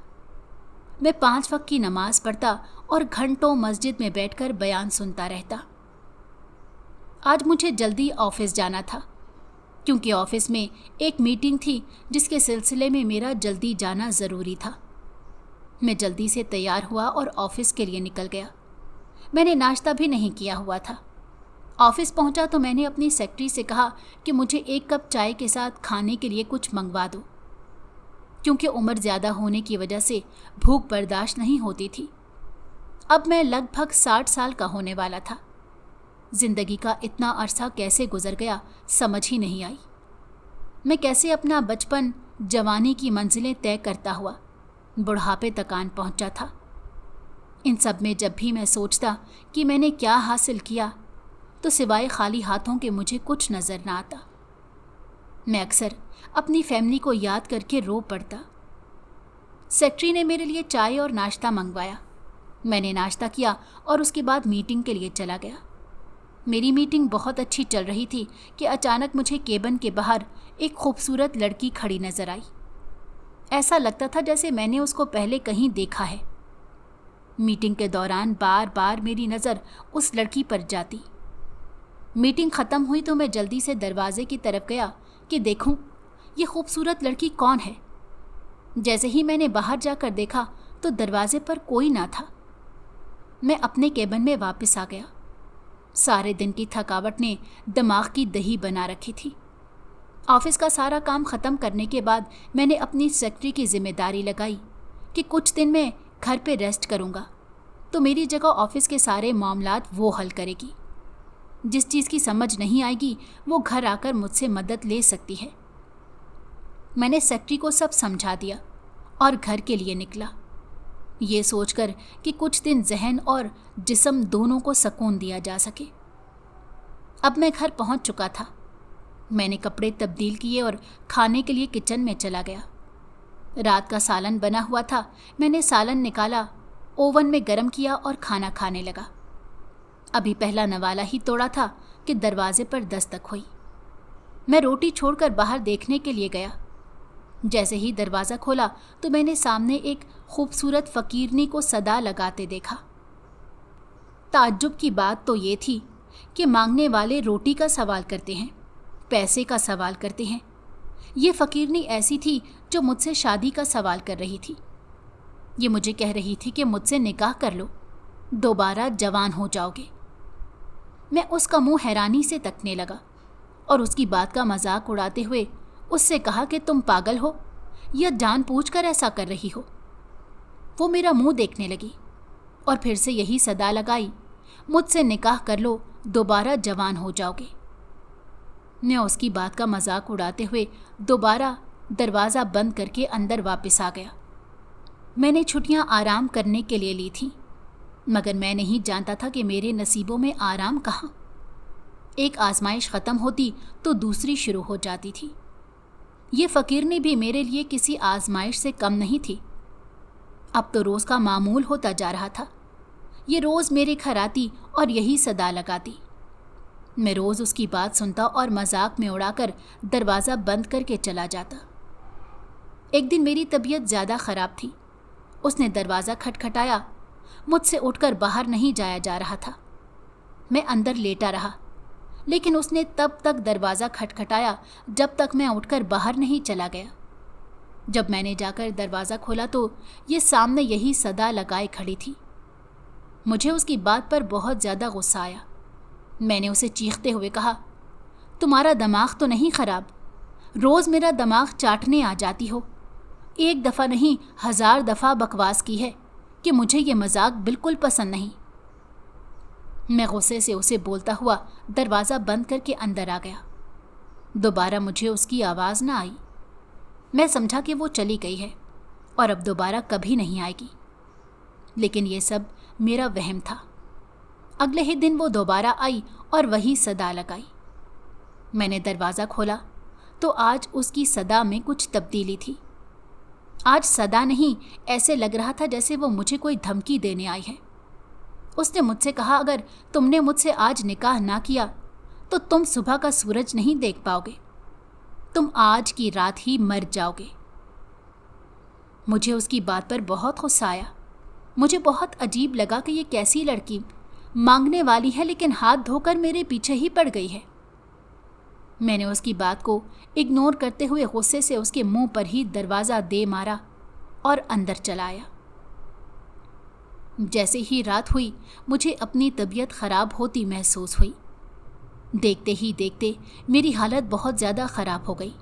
मैं 5 वक्त की नमाज पढ़ता और घंटों मस्जिद में बैठकर बयान सुनता रहता। आज मुझे जल्दी ऑफिस जाना था, क्योंकि ऑफिस में एक मीटिंग थी जिसके सिलसिले में मेरा जल्दी जाना ज़रूरी था। मैं जल्दी से तैयार हुआ और ऑफिस के लिए निकल गया। मैंने नाश्ता भी नहीं किया हुआ था। ऑफिस पहुंचा तो मैंने अपनी सेक्रेटरी से कहा कि मुझे 1 कप चाय के साथ खाने के लिए कुछ मंगवा दो, क्योंकि उम्र ज़्यादा होने की वजह से भूख बर्दाश्त नहीं होती थी। अब मैं लगभग 60 साल का होने वाला था। ज़िंदगी का इतना अरसा कैसे गुजर गया समझ ही नहीं आई। मैं कैसे अपना बचपन, जवानी की मंजिलें तय करता हुआ बुढ़ापे तक आन पहुंचा था। इन सब में जब भी मैं सोचता कि मैंने क्या हासिल किया, तो सिवाय खाली हाथों के मुझे कुछ नज़र ना आता। मैं अक्सर अपनी फैमिली को याद करके रो पड़ता। सेक्रेटरी ने मेरे लिए चाय और नाश्ता मंगवाया। मैंने नाश्ता किया और उसके बाद मीटिंग के लिए चला गया। मेरी मीटिंग बहुत अच्छी चल रही थी कि अचानक मुझे केबिन के बाहर एक खूबसूरत लड़की खड़ी नज़र आई। ऐसा लगता था जैसे मैंने उसको पहले कहीं देखा है। मीटिंग के दौरान बार बार मेरी नज़र उस लड़की पर जाती। मीटिंग ख़त्म हुई तो मैं जल्दी से दरवाजे की तरफ गया कि देखूं ये खूबसूरत लड़की कौन है। जैसे ही मैंने बाहर जाकर देखा तो दरवाजे पर कोई ना था। मैं अपने केबिन में वापस आ गया। सारे दिन की थकावट ने दिमाग की दही बना रखी थी। ऑफिस का सारा काम ख़त्म करने के बाद मैंने अपनी सेक्रेटरी की जिम्मेदारी लगाई कि कुछ दिन मैं घर पे रेस्ट करूँगा, तो मेरी जगह ऑफिस के सारे मामलात वो हल करेगी। जिस चीज़ की समझ नहीं आएगी वो घर आकर मुझसे मदद ले सकती है। मैंने सेक्रेटरी को सब समझा दिया और घर के लिए निकला, ये सोचकर कि कुछ दिन जहन और जिस्म दोनों को सुकून दिया जा सके। अब मैं घर पहुंच चुका था मैंने कपड़े तब्दील किए और खाने के लिए किचन में चला गया। रात का सालन बना हुआ था। मैंने सालन निकाला, ओवन में गर्म किया और खाना खाने लगा। अभी पहला नवाला ही तोड़ा था कि दरवाजे पर दस्तक हुई। मैं रोटी छोड़कर बाहर देखने के लिए गया। जैसे ही दरवाज़ा खोला तो मैंने सामने एक खूबसूरत फ़कीरनी को सदा लगाते देखा। ताज्जुब की बात तो ये थी कि मांगने वाले रोटी का सवाल करते हैं, पैसे का सवाल करते हैं। ये फ़कीरनी ऐसी थी जो मुझसे शादी का सवाल कर रही थी। ये मुझे कह रही थी कि मुझसे निकाह कर लो, दोबारा जवान हो जाओगे। मैं उसका मुंह हैरानी से तकने लगा और उसकी बात का मजाक उड़ाते हुए उससे कहा कि तुम पागल हो या जानबूझकर ऐसा कर रही हो। वो मेरा मुंह देखने लगी और फिर से यही सदा लगाई, मुझसे निकाह कर लो, दोबारा जवान हो जाओगे। मैं उसकी बात का मजाक उड़ाते हुए दोबारा दरवाज़ा बंद करके अंदर वापस आ गया। मैंने छुट्टियां आराम करने के लिए ली थीं, मगर मैं नहीं जानता था कि मेरे नसीबों में आराम कहाँ। एक आजमाइश ख़त्म होती तो दूसरी शुरू हो जाती थी। ये फ़कीरनी भी मेरे लिए किसी आजमाइश से कम नहीं थी। अब तो रोज़ का मामूल होता जा रहा था। ये रोज़ मेरे घर आती और यही सदा लगाती। मैं रोज़ उसकी बात सुनता और मजाक में उड़ाकर दरवाज़ा बंद करके चला जाता। एक दिन मेरी तबीयत ज़्यादा ख़राब थी। उसने दरवाज़ा खटखटाया। मुझसे उठकर बाहर नहीं जाया जा रहा था। मैं अंदर लेटा रहा, लेकिन उसने तब तक दरवाज़ा खटखटाया जब तक मैं उठकर बाहर नहीं चला गया। जब मैंने जाकर दरवाज़ा खोला तो ये सामने यही सदा लगाए खड़ी थी। मुझे उसकी बात पर बहुत ज़्यादा गुस्सा आया। मैंने उसे चीखते हुए कहा, तुम्हारा दिमाग तो नहीं ख़राब? रोज़ मेरा दिमाग चाटने आ जाती हो। एक दफ़ा नहीं 1000 दफ़ा बकवास की है कि मुझे ये मजाक बिल्कुल पसंद नहीं। मैं गुस्से से उसे बोलता हुआ दरवाज़ा बंद करके अंदर आ गया। दोबारा मुझे उसकी आवाज़ न आई। मैं समझा कि वो चली गई है और अब दोबारा कभी नहीं आएगी। लेकिन ये सब मेरा वहम था। अगले ही दिन वो दोबारा आई और वही सदा लगाई। मैंने दरवाज़ा खोला तो आज उसकी सदा में कुछ तब्दीली थी। आज सदा नहीं, ऐसे लग रहा था जैसे वो मुझे कोई धमकी देने आई है। उसने मुझसे कहा, अगर तुमने मुझसे आज निकाह ना किया तो तुम सुबह का सूरज नहीं देख पाओगे, तुम आज की रात ही मर जाओगे। मुझे उसकी बात पर बहुत गुस्सा आया। मुझे बहुत अजीब लगा कि ये कैसी लड़की मांगने वाली है लेकिन हाथ धोकर मेरे पीछे ही पड़ गई है। मैंने उसकी बात को इग्नोर करते हुए गुस्से से उसके मुंह पर ही दरवाज़ा दे मारा और अंदर चला आया। जैसे ही रात हुई मुझे अपनी तबीयत ख़राब होती महसूस हुई। देखते ही देखते मेरी हालत बहुत ज़्यादा ख़राब हो गई।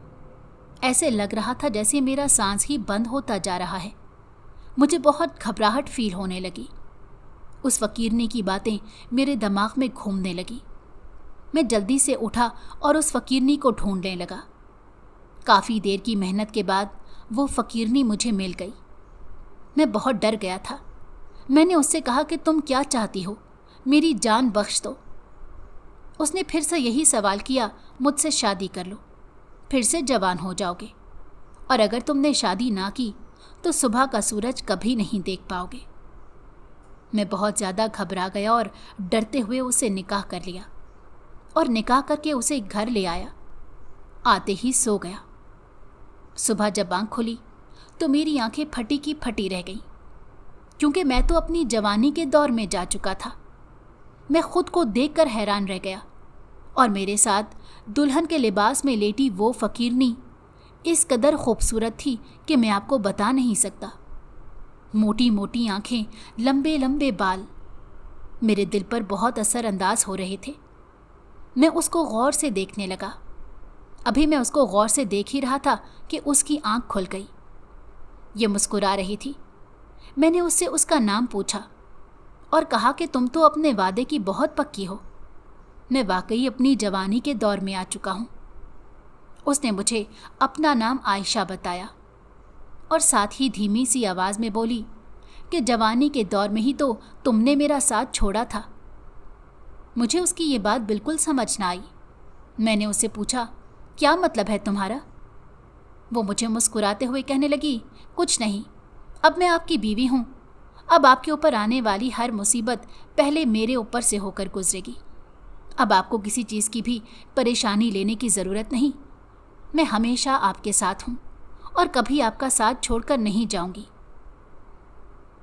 ऐसे लग रहा था जैसे मेरा सांस ही बंद होता जा रहा है। मुझे बहुत घबराहट फील होने लगी। उस फ़कीरनी की बातें मेरे दिमाग में घूमने लगी। मैं जल्दी से उठा और उस फ़कीरनी को ढूंढने लगा। काफ़ी देर की मेहनत के बाद वो फ़कीरनी मुझे मिल गई। मैं बहुत डर गया था। मैंने उससे कहा कि तुम क्या चाहती हो, मेरी जान बख्श दो। उसने फिर से यही सवाल किया, मुझसे शादी कर लो, फिर से जवान हो जाओगे, और अगर तुमने शादी ना की तो सुबह का सूरज कभी नहीं देख पाओगे। मैं बहुत ज़्यादा घबरा गया और डरते हुए उसे निकाह कर लिया और निकाह करके उसे घर ले आया। आते ही सो गया। सुबह जब आँख खुली तो मेरी आंखें फटी की फटी रह गईं, क्योंकि मैं तो अपनी जवानी के दौर में जा चुका था। मैं खुद को देखकर हैरान रह गया और मेरे साथ दुल्हन के लिबास में लेटी वो फ़कीरनी इस कदर खूबसूरत थी कि मैं आपको बता नहीं सकता। मोटी मोटी आंखें, लंबे लंबे बाल मेरे दिल पर बहुत असरअंदाज हो रहे थे। मैं उसको गौर से देखने लगा। अभी मैं उसको गौर से देख ही रहा था कि उसकी आंख खुल गई। ये मुस्कुरा रही थी। मैंने उससे उसका नाम पूछा और कहा कि तुम तो अपने वादे की बहुत पक्की हो। मैं वाकई अपनी जवानी के दौर में आ चुका हूँ। उसने मुझे अपना नाम आयशा बताया और साथ ही धीमी सी आवाज़ में बोली कि जवानी के दौर में ही तो तुमने मेरा साथ छोड़ा था। मुझे उसकी ये बात बिल्कुल समझ ना आई। मैंने उससे पूछा, क्या मतलब है तुम्हारा? वो मुझे मुस्कुराते हुए कहने लगी, कुछ नहीं, अब मैं आपकी बीवी हूँ। अब आपके ऊपर आने वाली हर मुसीबत पहले मेरे ऊपर से होकर गुजरेगी। अब आपको किसी चीज़ की भी परेशानी लेने की ज़रूरत नहीं। मैं हमेशा आपके साथ हूँ और कभी आपका साथ छोड़कर नहीं जाऊँगी।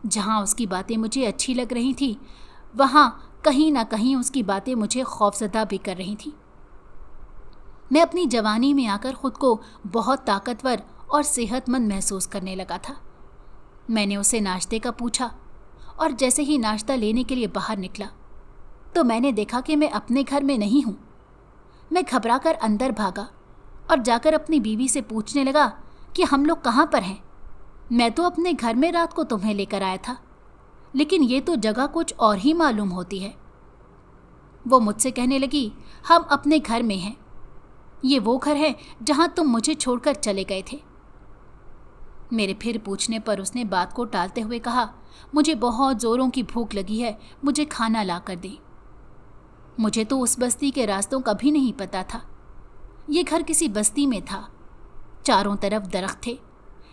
जहाँ उसकी बातें मुझे अच्छी लग रही थी, वहाँ कहीं ना कहीं उसकी बातें मुझे खौफजदा भी कर रही थीं। मैं अपनी जवानी में आकर खुद को बहुत ताकतवर और सेहतमंद महसूस करने लगा था। मैंने उसे नाश्ते का पूछा और जैसे ही नाश्ता लेने के लिए बाहर निकला तो मैंने देखा कि मैं अपने घर में नहीं हूँ। मैं घबराकर अंदर भागा और जाकर अपनी बीवी से पूछने लगा कि हम लोग कहाँ पर हैं। मैं तो अपने घर में रात को तुम्हें लेकर आया था, लेकिन ये तो जगह कुछ और ही मालूम होती है। वो मुझसे कहने लगी, हम अपने घर में हैं। ये वो घर है जहाँ तुम मुझे छोड़कर चले गए थे। मेरे फिर पूछने पर उसने बात को टालते हुए कहा, मुझे बहुत ज़ोरों की भूख लगी है, मुझे खाना ला कर दे। मुझे तो उस बस्ती के रास्तों का भी नहीं पता था। ये घर किसी बस्ती में था। चारों तरफ दरख्त थे,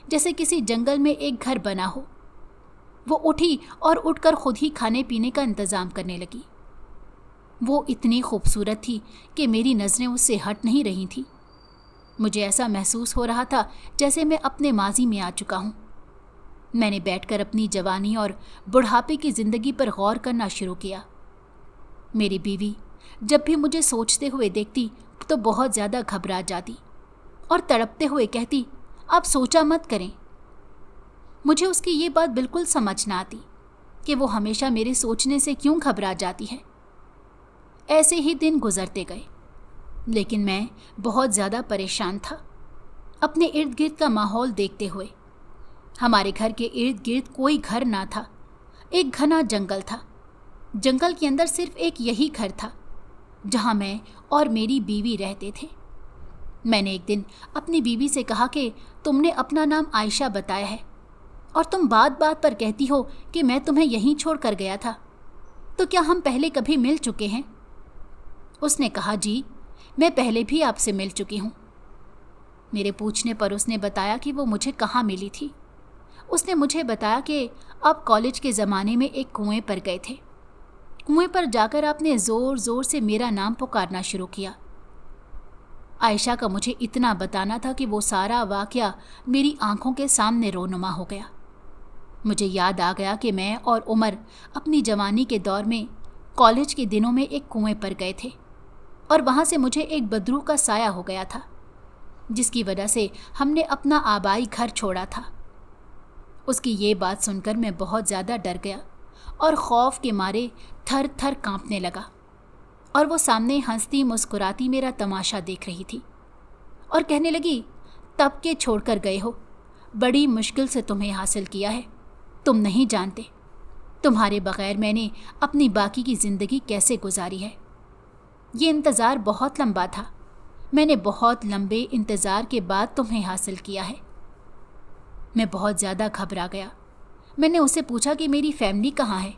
जैसे किसी जंगल में एक घर बना हो। वो उठी और उठकर खुद ही खाने पीने का इंतज़ाम करने लगी। वो इतनी खूबसूरत थी कि मेरी नज़रें उससे हट नहीं रही थीं। मुझे ऐसा महसूस हो रहा था जैसे मैं अपने माजी में आ चुका हूँ। मैंने बैठकर अपनी जवानी और बुढ़ापे की ज़िंदगी पर गौर करना शुरू किया। मेरी बीवी जब भी मुझे सोचते हुए देखती तो बहुत ज़्यादा घबरा जाती और तड़पते हुए कहती, आप सोचा मत करें। मुझे उसकी ये बात बिल्कुल समझ ना आती कि वो हमेशा मेरे सोचने से क्यों घबरा जाती है। ऐसे ही दिन गुजरते गए, लेकिन मैं बहुत ज़्यादा परेशान था अपने इर्द गिर्द का माहौल देखते हुए। हमारे घर के इर्द गिर्द कोई घर ना था, एक घना जंगल था। जंगल के अंदर सिर्फ एक यही घर था जहाँ मैं और मेरी बीवी रहते थे। मैंने एक दिन अपनी बीवी से कहा कि तुमने अपना नाम आयशा बताया है और तुम बात बात पर कहती हो कि मैं तुम्हें यहीं छोड़ कर गया था, तो क्या हम पहले कभी मिल चुके हैं? उसने कहा, जी, मैं पहले भी आपसे मिल चुकी हूँ। मेरे पूछने पर उसने बताया कि वो मुझे कहाँ मिली थी। उसने मुझे बताया कि आप कॉलेज के ज़माने में एक कुएं पर गए थे। कुएं पर जाकर आपने ज़ोर ज़ोर से मेरा नाम पुकारना शुरू किया। आयशा का मुझे इतना बताना था कि वो सारा वाक़या मेरी आंखों के सामने रोनुमा हो गया। मुझे याद आ गया कि मैं और उमर अपनी जवानी के दौर में कॉलेज के दिनों में एक कुएं पर गए थे और वहाँ से मुझे एक बदरू का साया हो गया था, जिसकी वजह से हमने अपना आबाई घर छोड़ा था। उसकी ये बात सुनकर मैं बहुत ज़्यादा डर गया और खौफ के मारे थर थर कांपने लगा। और वो सामने हंसती मुस्कुराती मेरा तमाशा देख रही थी और कहने लगी, तब के छोड़कर गए हो, बड़ी मुश्किल से तुम्हें हासिल किया है। तुम नहीं जानते तुम्हारे बग़ैर मैंने अपनी बाकी की ज़िंदगी कैसे गुजारी है। ये इंतज़ार बहुत लंबा था। मैंने बहुत लंबे इंतज़ार के बाद तुम्हें हासिल किया है। मैं बहुत ज़्यादा घबरा गया। मैंने उससे पूछा कि मेरी फैमिली कहाँ है,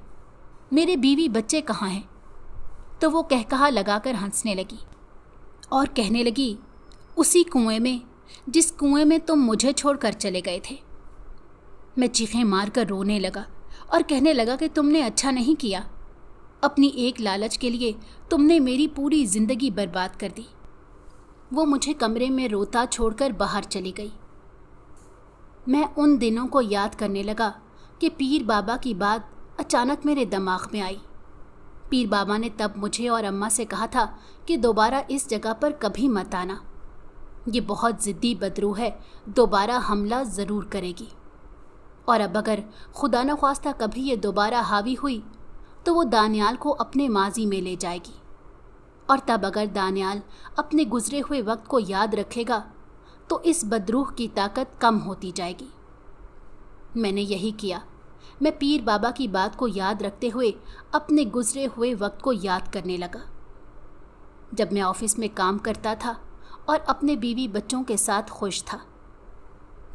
मेरे बीवी बच्चे कहाँ हैं? तो वो कहकहा लगाकर हंसने लगी और कहने लगी, उसी कुएं में जिस कुएं में तुम मुझे छोड़कर चले गए थे। मैं चीखें मारकर रोने लगा और कहने लगा कि तुमने अच्छा नहीं किया। अपनी एक लालच के लिए तुमने मेरी पूरी ज़िंदगी बर्बाद कर दी। वो मुझे कमरे में रोता छोड़कर बाहर चली गई। मैं उन दिनों को याद करने लगा कि पीर बाबा की बात अचानक मेरे दिमाग में आई। पीर बाबा ने तब मुझे और अम्मा से कहा था कि दोबारा इस जगह पर कभी मत आना। ये बहुत ज़िद्दी बदरू है, दोबारा हमला ज़रूर करेगी। और अब अगर खुदा न ख्वास्ता कभी ये दोबारा हावी हुई तो वो दानियाल को अपने माजी में ले जाएगी। और तब अगर दानियाल अपने गुजरे हुए वक्त को याद रखेगा तो इस बदरूह की ताकत कम होती जाएगी। मैंने यही किया। मैं पीर बाबा की बात को याद रखते हुए अपने गुजरे हुए वक्त को याद करने लगा, जब मैं ऑफिस में काम करता था और अपने बीवी बच्चों के साथ खुश था।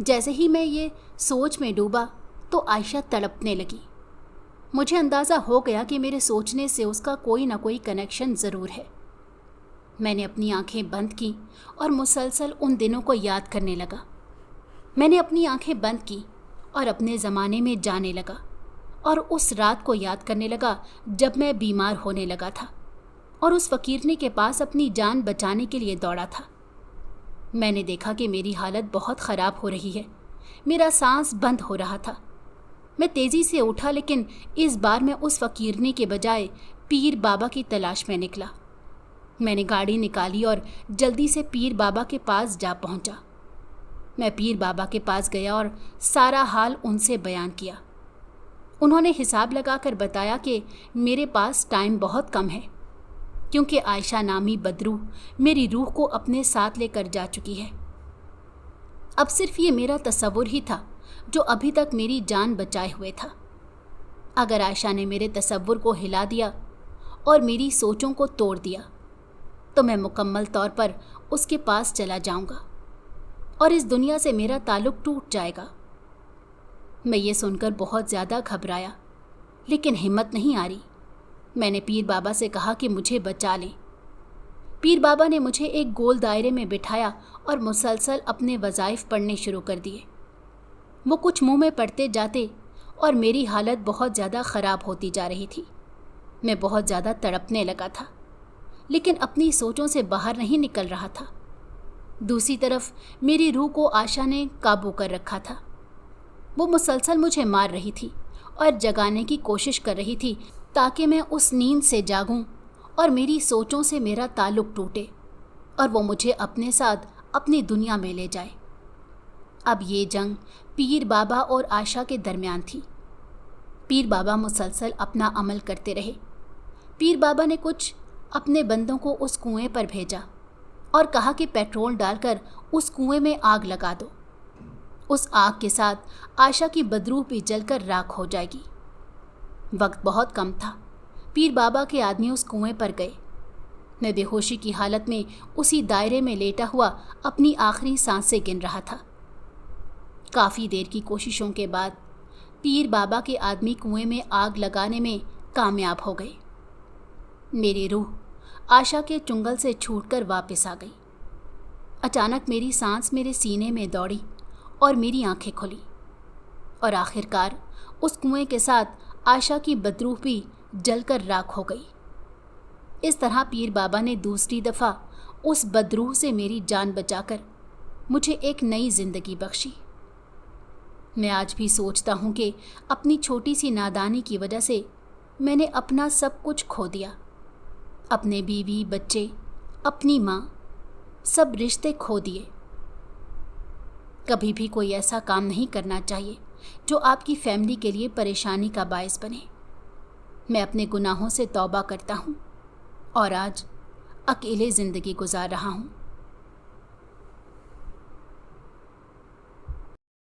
जैसे ही मैं ये सोच में डूबा तो आयशा तड़पने लगी। मुझे अंदाज़ा हो गया कि मेरे सोचने से उसका कोई ना कोई कनेक्शन ज़रूर है। मैंने अपनी आंखें बंद की और मुसलसल उन दिनों को याद करने लगा। मैंने अपनी आंखें बंद की और अपने ज़माने में जाने लगा और उस रात को याद करने लगा जब मैं बीमार होने लगा था और उस फकीरनी के पास अपनी जान बचाने के लिए दौड़ा था। मैंने देखा कि मेरी हालत बहुत ख़राब हो रही है, मेरा सांस बंद हो रहा था। मैं तेज़ी से उठा, लेकिन इस बार मैं उस फकीरनी के बजाय पीर बाबा की तलाश में निकला। मैंने गाड़ी निकाली और जल्दी से पीर बाबा के पास जा पहुंचा। मैं पीर बाबा के पास गया और सारा हाल उनसे बयान किया। उन्होंने हिसाब लगाकर बताया कि मेरे पास टाइम बहुत कम है, क्योंकि आयशा नामी बदरू मेरी रूह को अपने साथ लेकर जा चुकी है। अब सिर्फ ये मेरा तसव्वुर ही था जो अभी तक मेरी जान बचाए हुए था। अगर आयशा ने मेरे तसव्वुर को हिला दिया और मेरी सोचों को तोड़ दिया तो मैं मुकम्मल तौर पर उसके पास चला जाऊंगा और इस दुनिया से मेरा ताल्लुक टूट जाएगा। मैं ये सुनकर बहुत ज़्यादा घबराया, लेकिन हिम्मत नहीं आ रही। मैंने पीर बाबा से कहा कि मुझे बचा लें। पीर बाबा ने मुझे एक गोल दायरे में बिठाया और मुसलसल अपने वज़ाइफ पढ़ने शुरू कर दिए। वो कुछ मुंह में पढ़ते जाते और मेरी हालत बहुत ज़्यादा ख़राब होती जा रही थी। मैं बहुत ज़्यादा तड़पने लगा था, लेकिन अपनी सोचों से बाहर नहीं निकल रहा था। दूसरी तरफ मेरी रूह को आशा ने काबू कर रखा था। वो मुसलसल मुझे मार रही थी और जगाने की कोशिश कर रही थी ताकि मैं उस नींद से जागूं और मेरी सोचों से मेरा ताल्लुक टूटे और वो मुझे अपने साथ अपनी दुनिया में ले जाए। अब ये जंग पीर बाबा और आशा के दरमियान थी। पीर बाबा मुसलसल अपना अमल करते रहे। पीर बाबा ने कुछ अपने बंदों को उस कुएं पर भेजा और कहा कि पेट्रोल डालकर उस कुएं में आग लगा दो। उस आग के साथ आशा की बदरूह भी जलकर राख हो जाएगी। वक्त बहुत कम था। पीर बाबा के आदमी उस कुएं पर गए। मैं बेहोशी की हालत में उसी दायरे में लेटा हुआ अपनी आखिरी सांसें गिन रहा था। काफ़ी देर की कोशिशों के बाद पीर बाबा के आदमी कुएं में आग लगाने में कामयाब हो गए। मेरी रूह आशा के चुंगल से छूटकर वापस आ गई। अचानक मेरी सांस मेरे सीने में दौड़ी और मेरी आंखें खुली और आखिरकार उस कुएं के साथ आशा की बदरूह भी जलकर राख हो गई। इस तरह पीर बाबा ने दूसरी दफ़ा उस बदरूह से मेरी जान बचाकर मुझे एक नई ज़िंदगी बख्शी। मैं आज भी सोचता हूँ कि अपनी छोटी सी नादानी की वजह से मैंने अपना सब कुछ खो दिया। अपने बीवी, बच्चे, अपनी माँ, सब रिश्ते खो दिए। कभी भी कोई ऐसा काम नहीं करना चाहिए जो आपकी फैमिली के लिए परेशानी का बायस बने। मैं अपने गुनाहों से तौबा करता हूँ और आज अकेले ज़िंदगी गुजार रहा हूँ।